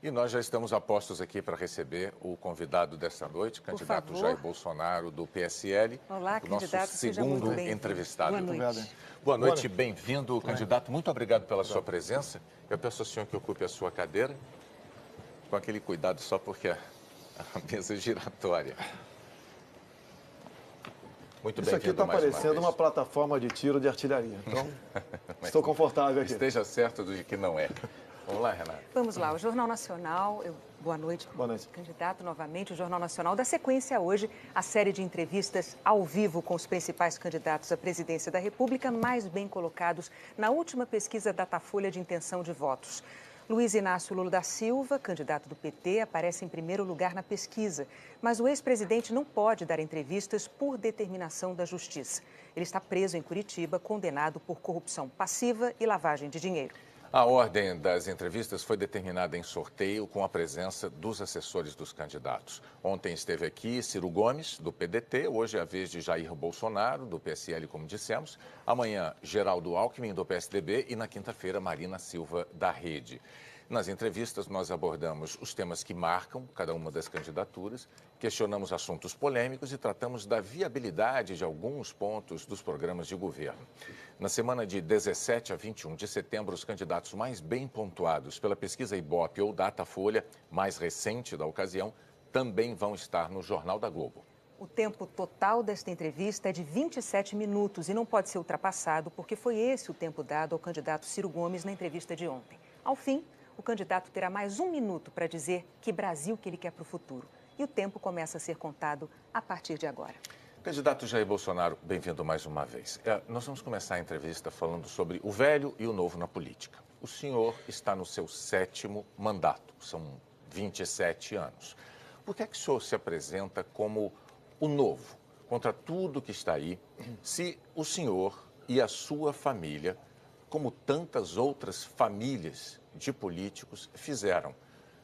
E nós já estamos a postos aqui para receber o convidado desta noite, candidato Jair Bolsonaro, do PSL. Olá, o nosso candidato, segundo entrevistado. Boa noite. Boa noite, bem-vindo, candidato. Muito obrigado pela sua presença. Eu peço ao senhor que ocupe a sua cadeira, com aquele cuidado só porque a mesa é giratória. Muito Isso aqui está parecendo uma plataforma de tiro de artilharia. Então, estou confortável aqui. Esteja certo de que não é. Vamos lá, Renata. Vamos lá, o Jornal Nacional, boa noite, candidato novamente, o Jornal Nacional dá sequência hoje à série de entrevistas ao vivo com os principais candidatos à presidência da República, mais bem colocados na última pesquisa Datafolha de intenção de votos. Luiz Inácio Lula da Silva, candidato do PT, aparece em primeiro lugar na pesquisa, mas o ex-presidente não pode dar entrevistas por determinação da Justiça. Ele está preso em Curitiba, condenado por corrupção passiva e lavagem de dinheiro. A ordem das entrevistas foi determinada em sorteio com a presença dos assessores dos candidatos. Ontem esteve aqui Ciro Gomes, do PDT, hoje é a vez de Jair Bolsonaro, do PSL, como dissemos. Amanhã, Geraldo Alckmin, do PSDB, e na quinta-feira, Marina Silva, da Rede. Nas entrevistas, nós abordamos os temas que marcam cada uma das candidaturas, questionamos assuntos polêmicos e tratamos da viabilidade de alguns pontos dos programas de governo. Na semana de 17 a 21 de setembro, os candidatos mais bem pontuados pela pesquisa Ibope ou Datafolha, mais recente da ocasião, também vão estar no Jornal da Globo. O tempo total desta entrevista é de 27 minutos e não pode ser ultrapassado, porque foi esse o tempo dado ao candidato Ciro Gomes na entrevista de ontem. Ao fim, o candidato terá mais 1 minuto para dizer que Brasil que ele quer para o futuro. E o tempo começa a ser contado a partir de agora. Candidato Jair Bolsonaro, bem-vindo mais uma vez. Nós vamos começar a entrevista falando sobre o velho e o novo na política. O senhor está no seu 7º mandato, são 27 anos. Por que é que o senhor se apresenta como o novo, contra tudo que está aí, se o senhor e a sua família, como tantas outras famílias de políticos, fizeram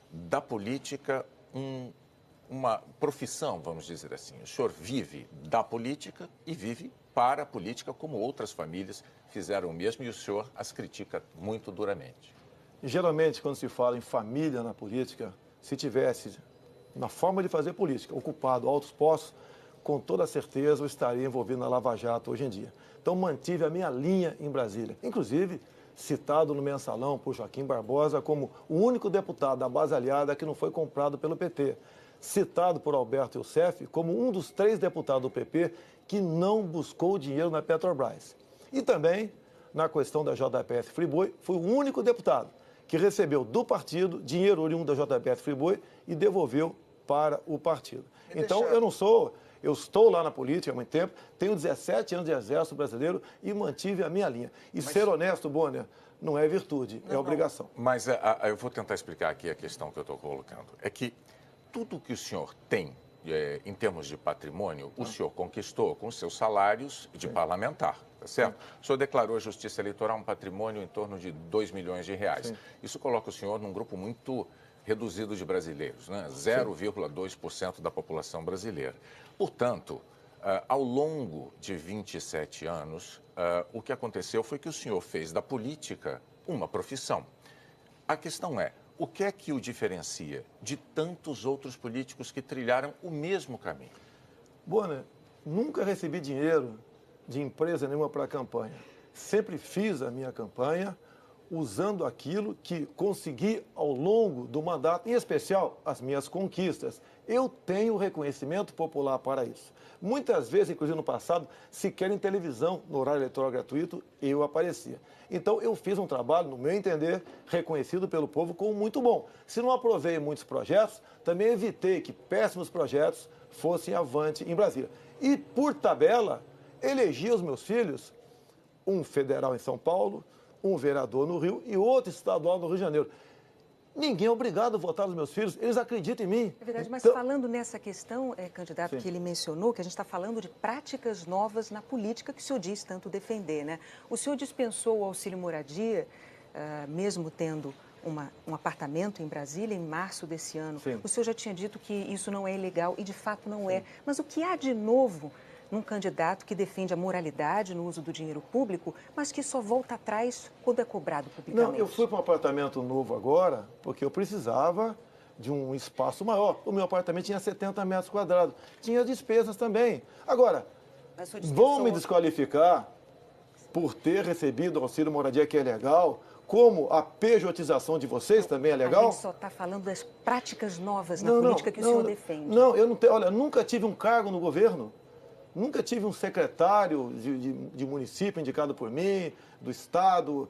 da política uma profissão, vamos dizer assim. O senhor vive da política e vive para a política, como outras famílias fizeram o mesmo, e o senhor as critica muito duramente. Geralmente, quando se fala em família na política, se tivesse, na forma de fazer política, ocupado altos postos, com toda certeza eu estaria envolvido na Lava Jato hoje em dia. Então, mantive a minha linha em Brasília. Inclusive, citado no Mensalão por Joaquim Barbosa como o único deputado da base aliada que não foi comprado pelo PT. Citado por Alberto Youssef como um dos 3 deputados do PP que não buscou dinheiro na Petrobras. E também, na questão da JBS Friboi, fui o único deputado que recebeu do partido dinheiro oriundo da JBS Friboi e devolveu para o partido. Então, eu estou lá na política há muito tempo, tenho 17 anos de exército brasileiro e mantive a minha linha. E ser honesto, Bonner, não é virtude, é obrigação. Mas eu vou tentar explicar aqui a questão que eu estou colocando. É que tudo que o senhor tem em termos de patrimônio, o senhor conquistou com seus salários de parlamentar, tá certo? O senhor declarou à Justiça Eleitoral um patrimônio em torno de 2 milhões de reais. Sim. Isso coloca o senhor num grupo muito reduzido de brasileiros, né? 0,2% da população brasileira. Portanto, ao longo de 27 anos, o que aconteceu foi que o senhor fez da política uma profissão. A questão é, o que é que o diferencia de tantos outros políticos que trilharam o mesmo caminho? Bonner, nunca recebi dinheiro de empresa nenhuma para a campanha. Sempre fiz a minha campanha usando aquilo que consegui ao longo do mandato, em especial as minhas conquistas. Eu tenho reconhecimento popular para isso. Muitas vezes, inclusive no passado, sequer em televisão, no horário eleitoral gratuito, eu aparecia. Então, eu fiz um trabalho, no meu entender, reconhecido pelo povo como muito bom. Se não aprovei muitos projetos, também evitei que péssimos projetos fossem avante em Brasília. E, por tabela, elegi os meus filhos, um federal em São Paulo, um vereador no Rio e outro estadual no Rio de Janeiro. Ninguém é obrigado a votar nos meus filhos, eles acreditam em mim. É verdade, mas falando nessa questão, candidato, que ele mencionou, que a gente está falando de práticas novas na política que o senhor diz tanto defender, né? O senhor dispensou o auxílio moradia, mesmo tendo um apartamento em Brasília em março desse ano. Sim. O senhor já tinha dito que isso não é ilegal e de fato não é. Mas o que há de novo num candidato que defende a moralidade no uso do dinheiro público, mas que só volta atrás quando é cobrado publicamente? Não, eu fui para um apartamento novo agora porque eu precisava de um espaço maior. O meu apartamento tinha 70 metros quadrados. Tinha despesas também. Agora, vão me desqualificar por ter recebido o auxílio moradia, que é legal, como a pejotização de vocês também é legal? A gente só está falando das práticas novas na política que o senhor defende. Não, eu não tenho, olha, nunca tive um cargo no governo, nunca tive um secretário de município indicado por mim, do Estado,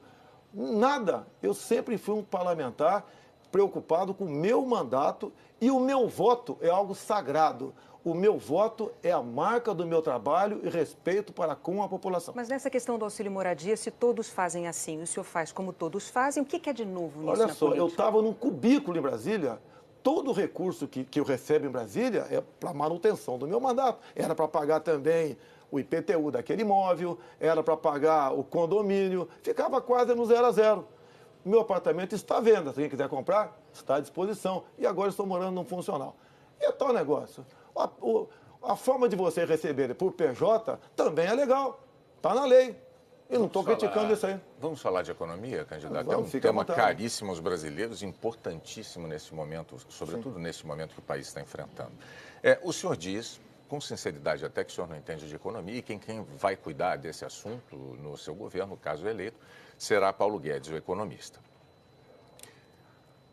nada. Eu sempre fui um parlamentar preocupado com o meu mandato e o meu voto é algo sagrado. O meu voto é a marca do meu trabalho e respeito para com a população. Mas nessa questão do auxílio moradia, se todos fazem assim, o senhor faz como todos fazem, o que é de novo nisso? Olha só, eu estava num cubículo em Brasília, todo o recurso que eu recebo em Brasília é para manutenção do meu mandato. Era para pagar também o IPTU daquele imóvel, era para pagar o condomínio, ficava quase no 0 a 0. Meu apartamento está à venda, se quem quiser comprar, está à disposição. E agora estou morando num funcional. E é tal negócio. A forma de você receber por PJ também é legal. Está na lei. Eu não estou criticando isso aí. Vamos falar de economia, candidato? É um tema caríssimo aos brasileiros, importantíssimo nesse momento, sobretudo nesse momento que o país está enfrentando. O senhor diz, com sinceridade até, que o senhor não entende de economia e quem vai cuidar desse assunto no seu governo, caso eleito, será Paulo Guedes, o economista.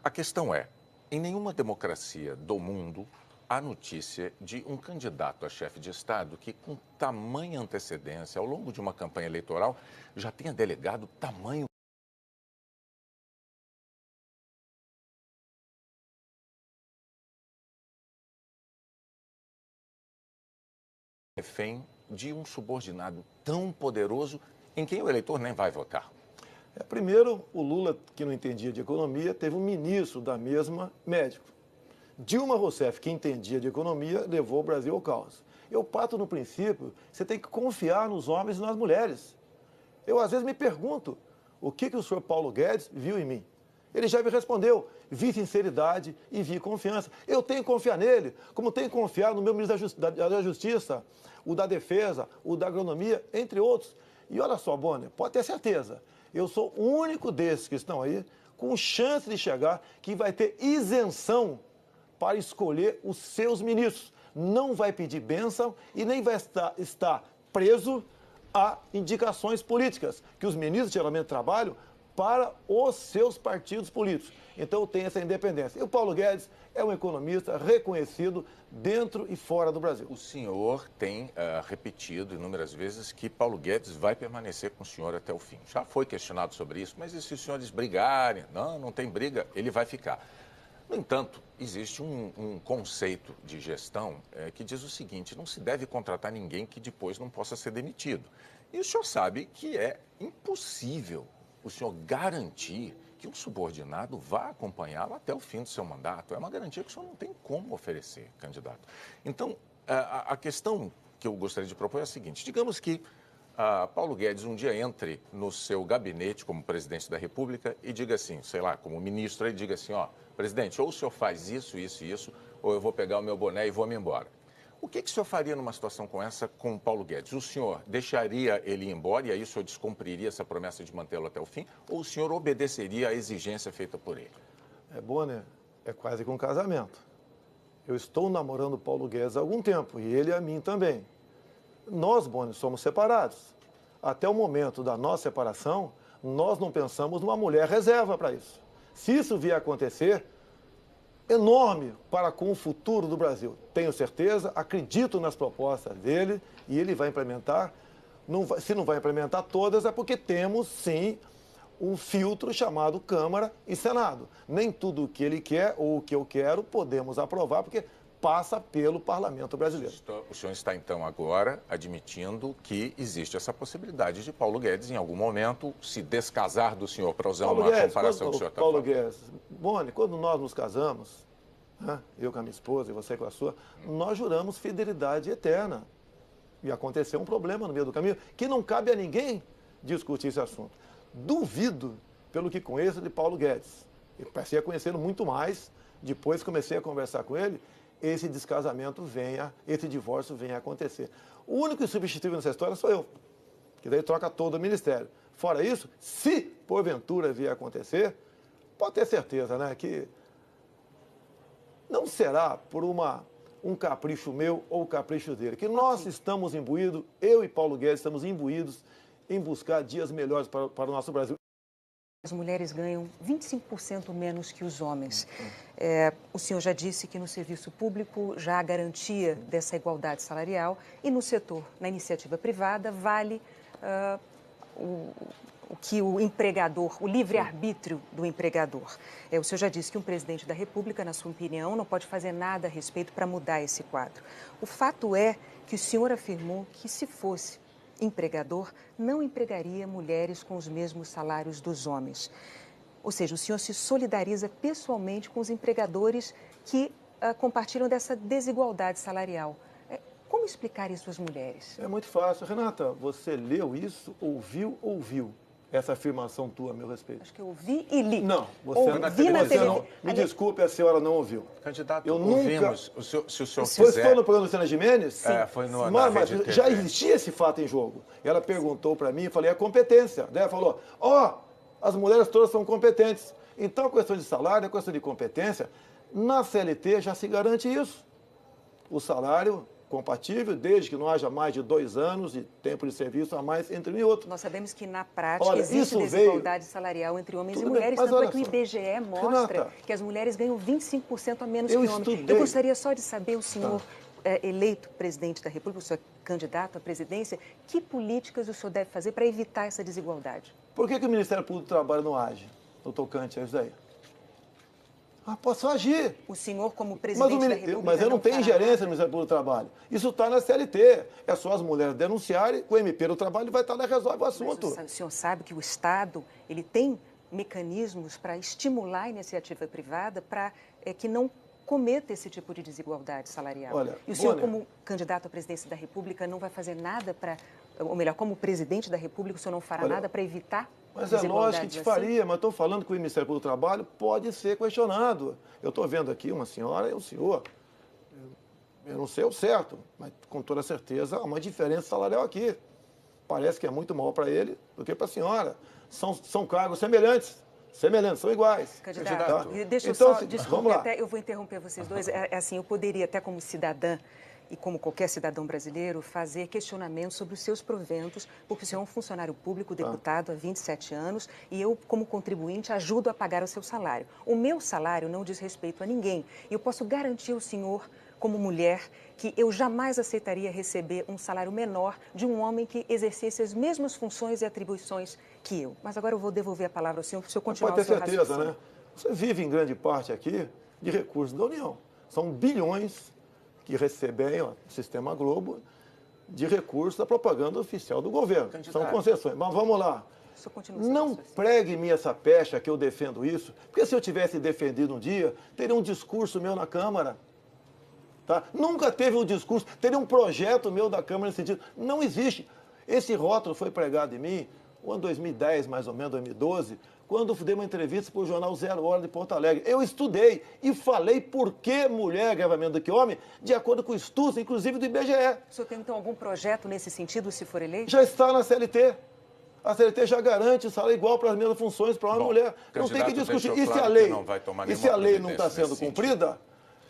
A questão é, em nenhuma democracia do mundo há notícia de um candidato a chefe de Estado que, com tamanha antecedência, ao longo de uma campanha eleitoral, já tenha delegado tamanho refém de um subordinado tão poderoso em quem o eleitor nem vai votar. Primeiro, o Lula, que não entendia de economia, teve um ministro da mesma médico. Dilma Rousseff, que entendia de economia, levou o Brasil ao caos. Eu parto no princípio, você tem que confiar nos homens e nas mulheres. Eu, às vezes, me pergunto, o que o senhor Paulo Guedes viu em mim? Ele já me respondeu, vi sinceridade e vi confiança. Eu tenho que confiar nele, como tenho que confiar no meu ministro da Justiça, o da Defesa, o da Agronomia, entre outros. E olha só, Bonner, pode ter certeza, eu sou o único desses que estão aí com chance de chegar que vai ter isenção para escolher os seus ministros. Não vai pedir bênção e nem vai estar preso a indicações políticas, que os ministros geralmente trabalham para os seus partidos políticos. Então, tem essa independência. E o Paulo Guedes é um economista reconhecido dentro e fora do Brasil. O senhor tem repetido inúmeras vezes que Paulo Guedes vai permanecer com o senhor até o fim. Já foi questionado sobre isso, mas e se os senhores brigarem? Não tem briga, ele vai ficar. No entanto, existe um conceito de gestão que diz o seguinte, não se deve contratar ninguém que depois não possa ser demitido. E o senhor sabe que é impossível o senhor garantir que um subordinado vá acompanhá-lo até o fim do seu mandato. É uma garantia que o senhor não tem como oferecer, candidato. Então, a questão que eu gostaria de propor é a seguinte, digamos que Paulo Guedes um dia entre no seu gabinete como presidente da República e diga assim, sei lá, como ministro, ele diga assim, presidente, ou o senhor faz isso, isso e isso, ou eu vou pegar o meu boné e vou me embora. O que o senhor faria numa situação como essa com o Paulo Guedes? O senhor deixaria ele ir embora e aí o senhor descumpriria essa promessa de mantê-lo até o fim? Ou o senhor obedeceria à exigência feita por ele? Bonner, é quase que um casamento. Eu estou namorando o Paulo Guedes há algum tempo e ele a mim também. Nós, Bonner, somos separados. Até o momento da nossa separação, nós não pensamos numa mulher reserva para isso. Se isso vier a acontecer, enorme para com o futuro do Brasil. Tenho certeza, acredito nas propostas dele e ele vai implementar. Se não vai implementar todas, é porque temos, sim, um filtro chamado Câmara e Senado. Nem tudo o que ele quer ou o que eu quero podemos aprovar, porque passa pelo Parlamento brasileiro. O senhor está, então, agora admitindo que existe essa possibilidade de Paulo Guedes, em algum momento, se descasar do senhor, para usar uma comparação que o senhor está falando. Paulo Guedes, Bonner, quando nós nos casamos, eu com a minha esposa e você com a sua, nós juramos fidelidade eterna. E aconteceu um problema no meio do caminho, que não cabe a ninguém discutir esse assunto. Duvido, pelo que conheço de Paulo Guedes. Eu passei a conhecê-lo muito mais, depois comecei a conversar com ele, esse descasamento esse divórcio venha a acontecer. O único substituível nessa história sou eu, que daí troca todo o ministério. Fora isso, se porventura vier a acontecer, pode ter certeza, né, que não será por um capricho meu ou capricho dele, que nós estamos imbuídos, eu e Paulo Guedes estamos imbuídos em buscar dias melhores para o nosso Brasil. As mulheres ganham 25% menos que os homens. O senhor já disse que no serviço público já há garantia dessa igualdade salarial e no setor, na iniciativa privada, vale o que o empregador, o livre-arbítrio do empregador. O senhor já disse que um presidente da República, na sua opinião, não pode fazer nada a respeito para mudar esse quadro. O fato é que o senhor afirmou que, se fosse empregador, não empregaria mulheres com os mesmos salários dos homens. Ou seja, o senhor se solidariza pessoalmente com os empregadores que compartilham dessa desigualdade salarial. Como explicar isso às mulheres? É muito fácil. Renata, você leu isso, ouviu essa afirmação tua a meu respeito? Acho que eu ouvi e li. Não, você não. Me desculpe, a senhora não ouviu. Candidato, eu ouvimos. Nunca... Se o senhor Foi quiser... no programa do Luciana Gimenez? Sim. Foi no Mas já existia esse fato em jogo. Ela perguntou para mim, eu falei, a competência. Daí ela falou, as mulheres todas são competentes. Então, a questão de salário, a questão de competência, na CLT já se garante isso. O salário compatível, desde que não haja mais de 2 anos de tempo de serviço a mais entre um e outro. Nós sabemos que, na prática, existe desigualdade salarial entre homens e mulheres, tanto é que o IBGE mostra que as mulheres ganham 25% a menos que homens. Eu gostaria só de saber, o senhor eleito presidente da República, o senhor candidato à presidência, que políticas o senhor deve fazer para evitar essa desigualdade? Por que o Ministério Público do Trabalho não age no tocante a isso daí? Posso agir. O senhor, como presidente da República, mas eu não tenho ingerência no Ministério Público do Trabalho. Isso está na CLT. É só as mulheres denunciarem, o MP do Trabalho vai estar lá e resolve o assunto. Mas o senhor sabe que o Estado ele tem mecanismos para estimular a iniciativa privada para que não cometa esse tipo de desigualdade salarial. Olha, e o senhor, como candidato à presidência da República, não vai fazer nada para... Ou melhor, como presidente da República, o senhor não fará nada para evitar? Mas é lógico que te faria, mas estou falando que o Ministério Público do Trabalho pode ser questionado. Eu estou vendo aqui uma senhora e um senhor. Eu não sei o certo, mas com toda certeza há uma diferença salarial aqui. Parece que é muito maior para ele do que para a senhora. São cargos semelhantes, são iguais. Candidato, deixa eu então, só, desculpe, eu vou interromper vocês dois. Assim, eu poderia até como cidadã e como qualquer cidadão brasileiro, fazer questionamentos sobre os seus proventos, porque o senhor é um funcionário público, deputado há 27 anos, e eu, como contribuinte, ajudo a pagar o seu salário. O meu salário não diz respeito a ninguém. E eu posso garantir ao senhor, como mulher, que eu jamais aceitaria receber um salário menor de um homem que exercesse as mesmas funções e atribuições que eu. Mas agora eu vou devolver a palavra ao senhor, para o senhor continuar o seu raciocínio. Pode ter certeza, né? Você vive, em grande parte aqui, de recursos da União. São bilhões que recebem o Sistema Globo de recursos da propaganda oficial do governo. São concessões. Mas vamos lá. Não pregue em mim essa pecha que eu defendo isso, porque se eu tivesse defendido um dia, teria um discurso meu na Câmara. Tá? Nunca teve um discurso, teria um projeto meu da Câmara nesse sentido. Não existe. Esse rótulo foi pregado em mim, no ano 2010, mais ou menos, 2012, quando eu dei uma entrevista para o jornal 0 Hora de Porto Alegre. Eu estudei e falei por que mulher ganhava menos do que homem, de acordo com estudos, inclusive do IBGE. O senhor tem, então, algum projeto nesse sentido, se for eleito? Já está na CLT. A CLT já garante o salário igual para as mesmas funções para homem e mulher. Não tem que discutir. E se a lei não está sendo cumprida,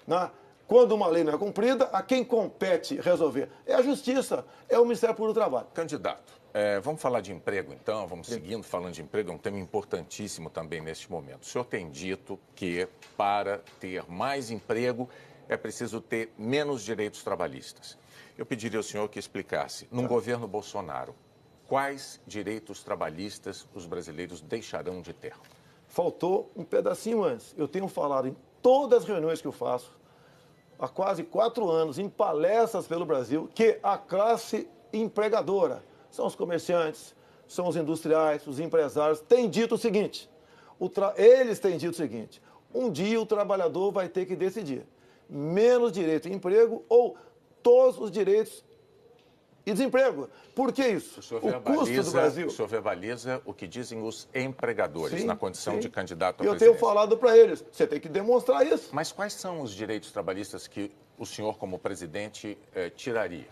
né? Quando uma lei não é cumprida, a quem compete resolver é a Justiça, é o Ministério Público do Trabalho. Candidato, vamos falar de emprego, então, vamos seguindo falando de emprego, é um tema importantíssimo também neste momento. O senhor tem dito que para ter mais emprego é preciso ter menos direitos trabalhistas. Eu pediria ao senhor que explicasse, num governo Bolsonaro, quais direitos trabalhistas os brasileiros deixarão de ter? Faltou um pedacinho antes. Eu tenho falado em todas as reuniões que eu faço, há quase 4 anos, em palestras pelo Brasil, que a classe empregadora, são os comerciantes, são os industriais, os empresários, têm dito o seguinte, eles têm dito o seguinte, um dia o trabalhador vai ter que decidir, menos direito de emprego ou todos os direitos e desemprego. Por que isso? O custo do Brasil... O senhor verbaliza o que dizem os empregadores na condição de candidato à presidência. Eu tenho falado para eles, você tem que demonstrar isso. Mas quais são os direitos trabalhistas que o senhor, como presidente, tiraria?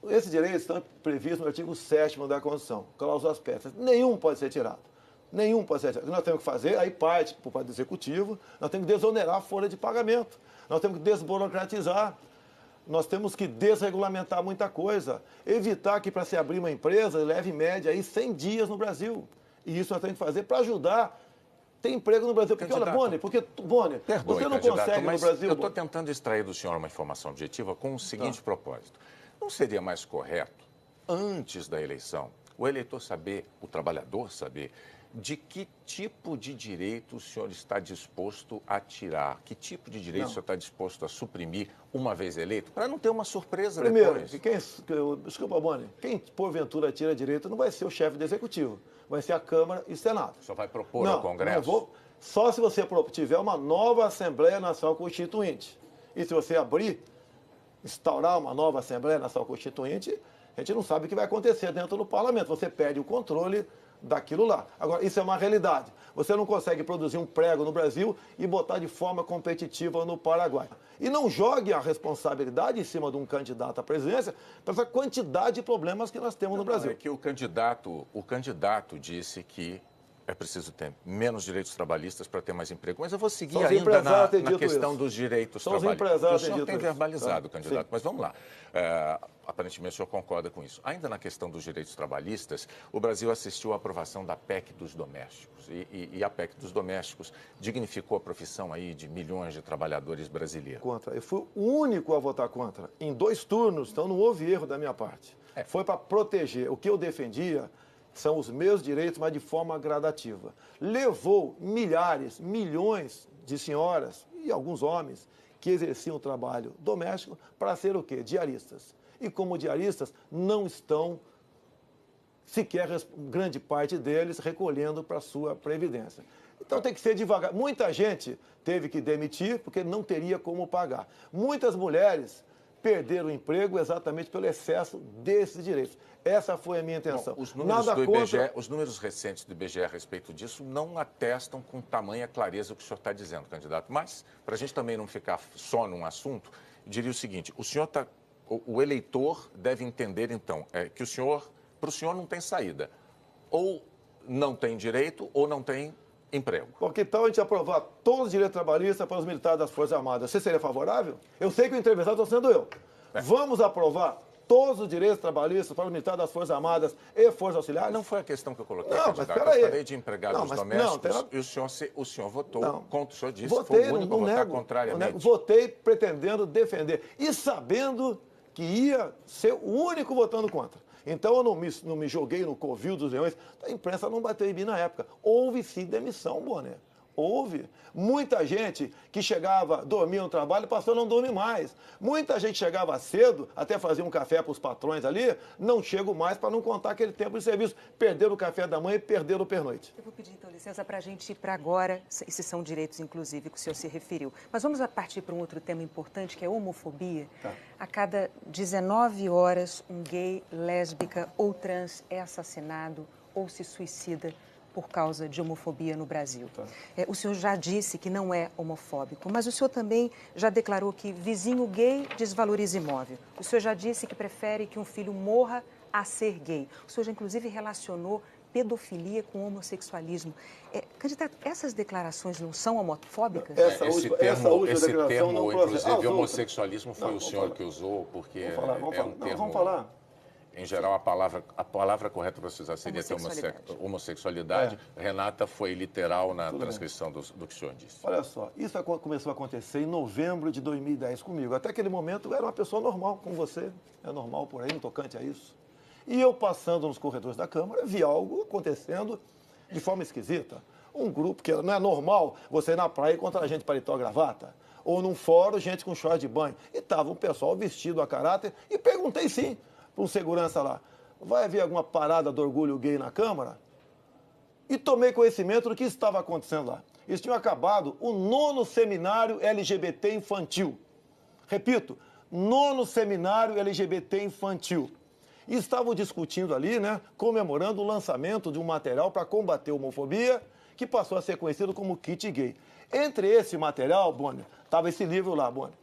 Esses direitos estão previstos no artigo 7º da Constituição, cláusulas pétreas. Nenhum pode ser tirado. Nenhum pode ser tirado. O que nós temos que fazer, aí parte por parte do Executivo, nós temos que desonerar a folha de pagamento. Nós temos que desburocratizar. Nós temos que desregulamentar muita coisa. Evitar que, para se abrir uma empresa, leve em média aí 100 dias no Brasil. E isso nós temos que fazer para ajudar ter emprego no Brasil. Porque, olha, Boni, você não consegue no Brasil... Eu estou tentando extrair do senhor uma informação objetiva com o seguinte propósito. Não seria mais correto, antes da eleição, o eleitor saber, o trabalhador saber, de que tipo de direito o senhor está disposto a tirar? Que tipo de direito o senhor está disposto a suprimir uma vez eleito? Para não ter uma surpresa depois. Desculpa, Boni, quem porventura tira direito não vai ser o chefe do Executivo, vai ser a Câmara e o Senado. Só vai propor ao Congresso? Só se você tiver uma nova Assembleia Nacional Constituinte. E se você instaurar uma nova Assembleia Nacional Constituinte, a gente não sabe o que vai acontecer dentro do parlamento. Você perde o controle daquilo lá. Agora, isso é uma realidade. Você não consegue produzir um prego no Brasil e botar de forma competitiva no Paraguai. E não jogue a responsabilidade em cima de um candidato à presidência para essa quantidade de problemas que nós temos no Brasil. É que o candidato disse que é preciso ter menos direitos trabalhistas para ter mais emprego. Mas eu vou seguir ainda na questão dos direitos trabalhistas. O senhor tem verbalizado, candidato, mas vamos lá. Aparentemente o senhor concorda com isso. Ainda na questão dos direitos trabalhistas, o Brasil assistiu à aprovação da PEC dos domésticos. E a PEC dos domésticos dignificou a profissão aí de milhões de trabalhadores brasileiros. Contra. Eu fui o único a votar contra. Em 2 turnos, então não houve erro da minha parte. Foi para proteger. O que eu defendia são os meus direitos, mas de forma gradativa. Levou milhares, milhões de senhoras e alguns homens que exerciam o trabalho doméstico para ser o quê? Diaristas. E como diaristas, não estão, sequer grande parte deles, recolhendo para a sua previdência. Então tem que ser devagar. Muita gente teve que demitir porque não teria como pagar. Muitas mulheres perderam o emprego exatamente pelo excesso desses direitos. Essa foi a minha intenção. Bom, os números recentes do IBGE a respeito disso não atestam com tamanha clareza o que o senhor está dizendo, candidato. Mas, para a gente também não ficar só num assunto, eu diria o seguinte, o eleitor deve entender, então, que para o senhor não tem saída. Ou não tem direito ou não tem emprego. Bom, que tal a gente aprovar todos os direitos trabalhistas para os militares das Forças Armadas? Você seria favorável? Eu sei que o entrevistado está sendo eu. Vamos aprovar todos os direitos trabalhistas para os militares das Forças Armadas e Forças Auxiliares? Não foi a questão que eu coloquei, candidato. Eu falei de empregados domésticos e o senhor votou contra. O senhor disse que foi o único a votar contrariamente. Votei pretendendo defender e sabendo que ia ser o único votando contra. Então eu não me joguei no covil dos leões. A imprensa não bateu em mim na época. Houve sim demissão, Bonner. Houve. Muita gente que chegava, dormia no trabalho, passou a não dormir mais. Muita gente chegava cedo, até fazia um café para os patrões ali, não chego mais para não contar aquele tempo de serviço. Perderam o café da manhã e perderam o pernoite. Eu vou pedir, então, licença para a gente ir para agora. Esses são direitos, inclusive, que o senhor se referiu. Mas vamos partir para um outro tema importante, que é a homofobia. A cada 19 horas, um gay, lésbica ou trans é assassinado ou se suicida por causa de homofobia no Brasil. O senhor já disse que não é homofóbico, mas o senhor também já declarou que vizinho gay desvaloriza imóvel. O senhor já disse que prefere que um filho morra a ser gay. O senhor já, inclusive, relacionou pedofilia com homossexualismo. Candidato, essas declarações não são homofóbicas? Esse termo, inclusive, homossexualismo, foi o senhor que usou, porque vamos falar. Em geral, a palavra correta para se usar seria ter homossexualidade. Renata foi literal na transcrição do que o senhor disse. Olha só, isso começou a acontecer em novembro de 2010 comigo. Até aquele momento eu era uma pessoa normal, como você. É normal por aí, no tocante a isso. E eu, passando nos corredores da Câmara, vi algo acontecendo de forma esquisita. Um grupo que não é normal você ir na praia e encontrar gente de paletó e gravata. Ou num fórum, gente com short de banho. E estava um pessoal vestido a caráter. E perguntei sim para um segurança lá, vai haver alguma parada do orgulho gay na Câmara? E tomei conhecimento do que estava acontecendo lá. Eles tinham acabado o 9º seminário LGBT infantil. Repito, 9º seminário LGBT infantil. e estavam discutindo ali, né, comemorando o lançamento de um material para combater a homofobia, que passou a ser conhecido como kit gay. Entre esse material, Bonner, estava esse livro lá, Bonner.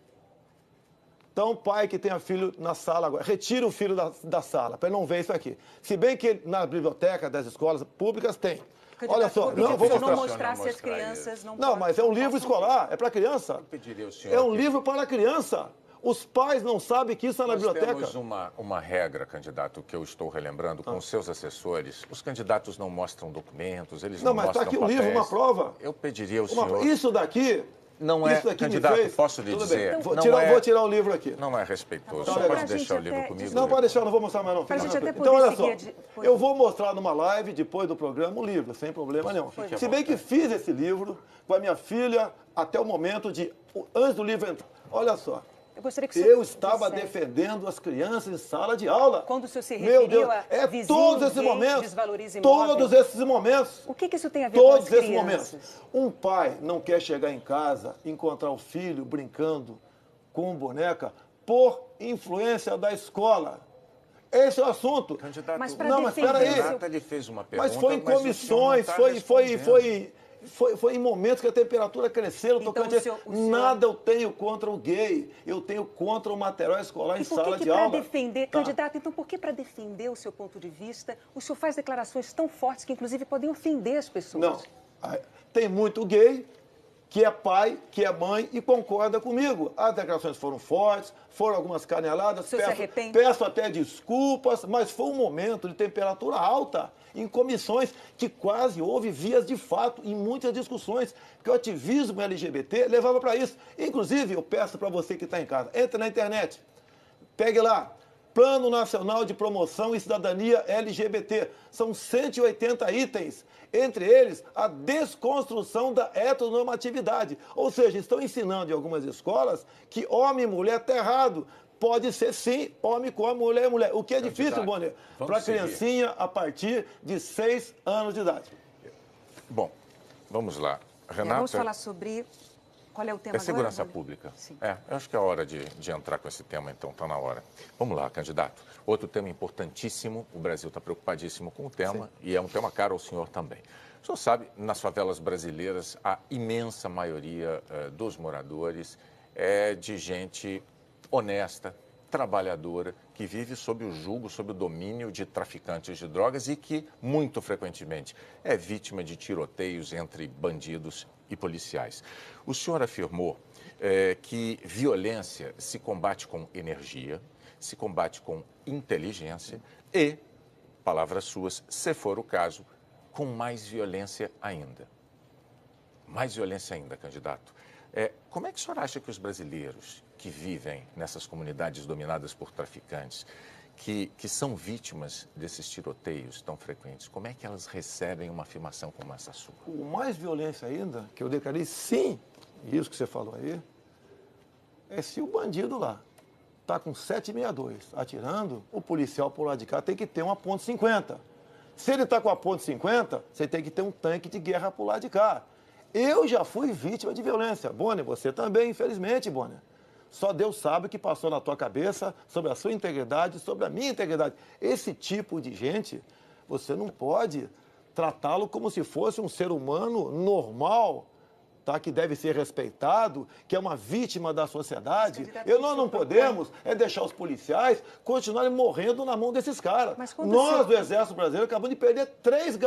Então, pai que tenha filho na sala agora, retira o filho da sala, para ele não ver isso aqui. Se bem que na biblioteca das escolas públicas tem. Olha só, não vou mostrar se as crianças não, mas é um livro escolar, é para criança. Eu pediria ao senhor é um livro para criança. Os pais não sabem que isso é na biblioteca. Nós temos uma regra, candidato, que eu estou relembrando com os seus assessores. Os candidatos não mostram documentos, eles não mostram papéis. Não, mas está aqui um livro, uma prova. Eu pediria ao senhor... Isso daqui... Não é, isso daqui candidato, me fez... posso lhe dizer... Então, vou tirar o livro aqui. Não é respeitoso. Tá, pode deixar o livro comigo? Não, pode deixar, não vou mostrar mais não. Então, olha só, eu vou mostrar numa live, depois do programa, o livro, sem problema nenhum. Se bem que fiz esse livro com a minha filha até o momento de... Antes do livro entrar. Olha só. Eu estava defendendo as crianças em sala de aula. Quando o senhor se referiu a vizinho, todos esses momentos, desvaloriza imóvel. todos esses momentos. O que isso tem a ver com as crianças? Todos esses momentos. Um pai não quer chegar em casa e encontrar o filho brincando com boneca por influência da escola. Esse é o assunto. Candidato, mas espera aí. Ele fez uma pergunta, mas foi em comissões, foi em momentos que a temperatura cresceu, então, nada eu tenho contra o gay, eu tenho contra o material escolar em sala de aula. Candidato, então por que para defender o seu ponto de vista, o senhor faz declarações tão fortes que inclusive podem ofender as pessoas? Não, tem muito gay que é pai, que é mãe e concorda comigo. As declarações foram fortes, foram algumas caneladas, peço até desculpas, mas foi um momento de temperatura alta em comissões que quase houve vias de fato em muitas discussões, porque o ativismo LGBT levava para isso. Inclusive, eu peço para você que está em casa, entre na internet, pegue lá, Plano Nacional de Promoção e Cidadania LGBT. São 180 itens. Entre eles, a desconstrução da heteronormatividade. Ou seja, estão ensinando em algumas escolas que homem e mulher está errado. Pode ser, sim, homem com homem, mulher é mulher. O que é difícil, Bonner, para criancinha a partir de 6 anos de idade. Bom, vamos lá. Renata... Vamos falar sobre... Qual é o tema agora? Segurança pública. Sim. Eu acho que é a hora de entrar com esse tema, então, está na hora. Vamos lá, candidato. Outro tema importantíssimo, o Brasil está preocupadíssimo com o tema, sim, e é um tema caro ao senhor também. O senhor sabe, nas favelas brasileiras, a imensa maioria dos moradores é de gente honesta, trabalhadora, que vive sob o jugo, sob o domínio de traficantes de drogas e que, muito frequentemente, é vítima de tiroteios entre bandidos e policiais. O senhor afirmou que violência se combate com energia, se combate com inteligência e, palavras suas, se for o caso, com mais violência ainda. Mais violência ainda, candidato. Como é que o senhor acha que os brasileiros que vivem nessas comunidades dominadas por traficantes, que são vítimas desses tiroteios tão frequentes, como é que elas recebem uma afirmação como essa sua? O mais violência ainda, que eu declarei sim, isso que você falou aí, é se o bandido lá está com 7,62 atirando, o policial por lado de cá tem que ter uma .50. Se ele está com a .50, você tem que ter um tanque de guerra por lado de cá. Eu já fui vítima de violência. Bonner, você também, infelizmente, Bonner. Só Deus sabe o que passou na tua cabeça sobre a sua integridade, sobre a minha integridade. Esse tipo de gente, você não pode tratá-lo como se fosse um ser humano normal, tá? Que deve ser respeitado, que é uma vítima da sociedade. Nós não podemos deixar os policiais continuarem morrendo na mão desses caras. Nós, do Exército Brasileiro, acabamos de perder 3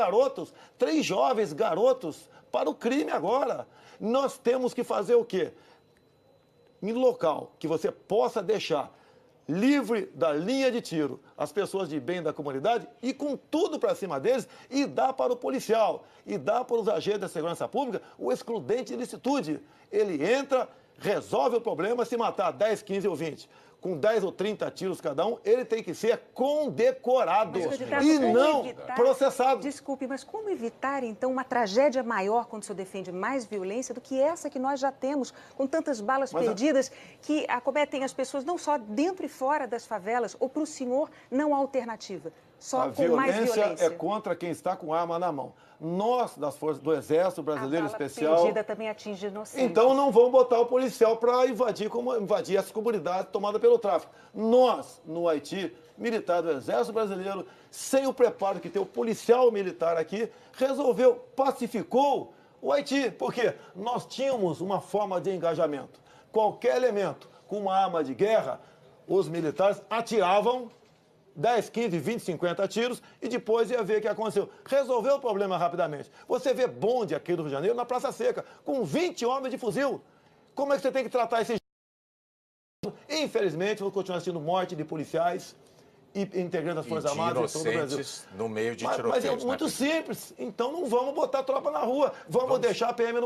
jovens garotos para o crime agora. Nós temos que fazer o quê? Em local que você possa deixar livre da linha de tiro as pessoas de bem da comunidade e com tudo para cima deles e dá para o policial e dá para os agentes da segurança pública o excludente de ilicitude. Ele entra, resolve o problema, se matar 10, 15 ou 20, com 10 ou 30 tiros cada um, ele tem que ser condecorado e não processado. Desculpe, mas como evitar, então, uma tragédia maior quando o senhor defende mais violência do que essa que nós já temos, com tantas balas perdidas que acometem as pessoas não só dentro e fora das favelas, ou para o senhor não há alternativa? Só com mais violência. A violência é contra quem está com arma na mão. Nós, das forças do Exército Brasileiro Especial... A bala perdida também atinge inocentes. Então não vão botar o policial para invadir essa comunidade tomada pelo tráfico. Nós, no Haiti, militar do Exército Brasileiro, sem o preparo que tem o policial militar aqui, resolveu, pacificou o Haiti. Porque nós tínhamos uma forma de engajamento. Qualquer elemento com uma arma de guerra, os militares atiravam 10, 15, 20, 50 tiros e depois ia ver o que aconteceu. Resolveu o problema rapidamente. Você vê bonde aqui do Rio de Janeiro, na Praça Seca, com 20 homens de fuzil. Como é que você tem que tratar esses... Infelizmente, vou continuar assistindo morte de policiais e integrantes das Forças Armadas em todo o Brasil. No meio de tiroteios. Mas é muito simples. Então não vamos botar tropa na rua. Vamos deixar a PM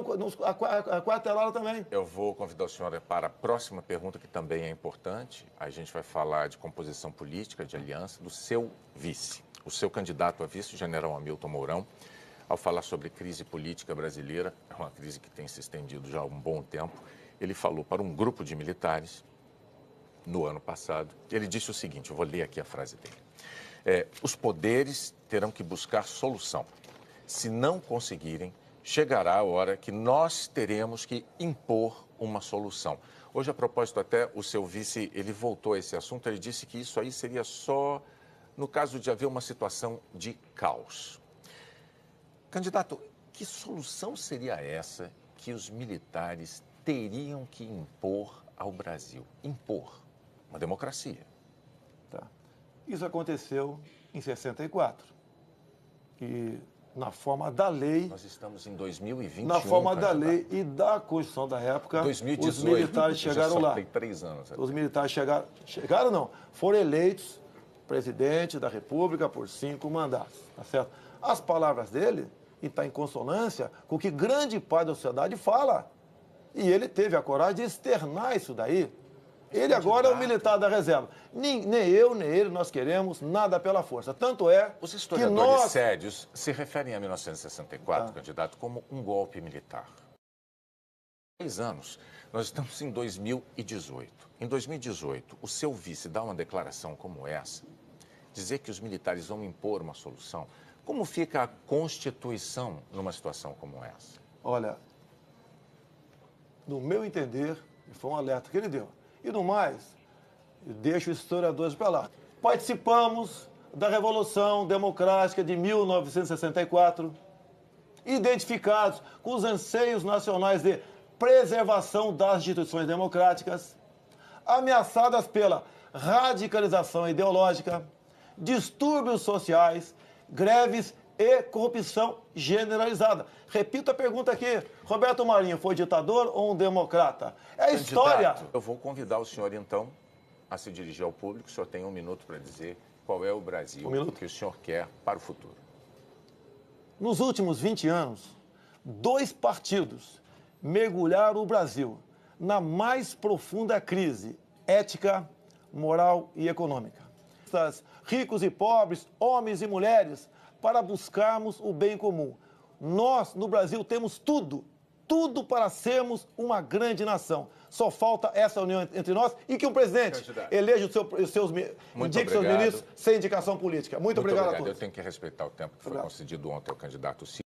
a quartelada também. Eu vou convidar o senhor para a próxima pergunta, que também é importante. A gente vai falar de composição política, de aliança, do seu vice. O seu candidato a vice, o general Hamilton Mourão, ao falar sobre crise política brasileira, é uma crise que tem se estendido já há um bom tempo, ele falou para um grupo de militares no ano passado. Ele disse o seguinte, eu vou ler aqui a frase dele. Os poderes terão que buscar solução. Se não conseguirem, chegará a hora que nós teremos que impor uma solução. Hoje, a propósito, até o seu vice, ele voltou a esse assunto, ele disse que isso aí seria só no caso de haver uma situação de caos. Candidato, que solução seria essa que os militares teriam que impor ao Brasil? Impor uma democracia. Tá. Isso aconteceu em 64. E na forma da lei... Nós estamos em 2021. Na forma da lei e da Constituição da época, 2018, os militares chegaram lá. Tem 3 anos. Os militares chegaram não, foram eleitos presidente da República por 5 mandatos, tá certo? As palavras dele estão em consonância com o que grande parte da sociedade fala. E ele teve a coragem de externar isso daí. Ele agora é o militar da reserva. Nem eu, nem ele, nós queremos nada pela força. Tanto é os historiadores sérios se referem a 1964, candidato, como um golpe militar. 3 anos. Nós estamos em 2018. Em 2018, o seu vice dá uma declaração como essa, dizer que os militares vão impor uma solução. Como fica a Constituição numa situação como essa? Olha, no meu entender, foi um alerta que ele deu. E no mais, deixo os historiadores para lá. Participamos da Revolução Democrática de 1964, identificados com os anseios nacionais de preservação das instituições democráticas, ameaçadas pela radicalização ideológica, distúrbios sociais, greves e corrupção generalizada. Repito a pergunta aqui. Roberto Marinho foi ditador ou um democrata? É a história. Eu vou convidar o senhor, então, a se dirigir ao público. O senhor tem 1 minuto para dizer qual é o Brasil que o senhor quer para o futuro. Nos últimos 20 anos, 2 partidos mergulharam o Brasil na mais profunda crise ética, moral e econômica. Ricos e pobres, homens e mulheres, para buscarmos o bem comum. Nós, no Brasil, temos tudo para sermos uma grande nação. Só falta essa união entre nós e que o presidente eleja indique seus ministros sem indicação política. Muito obrigado a todos. Eu tenho que respeitar o tempo que foi concedido ontem ao candidato Ciro.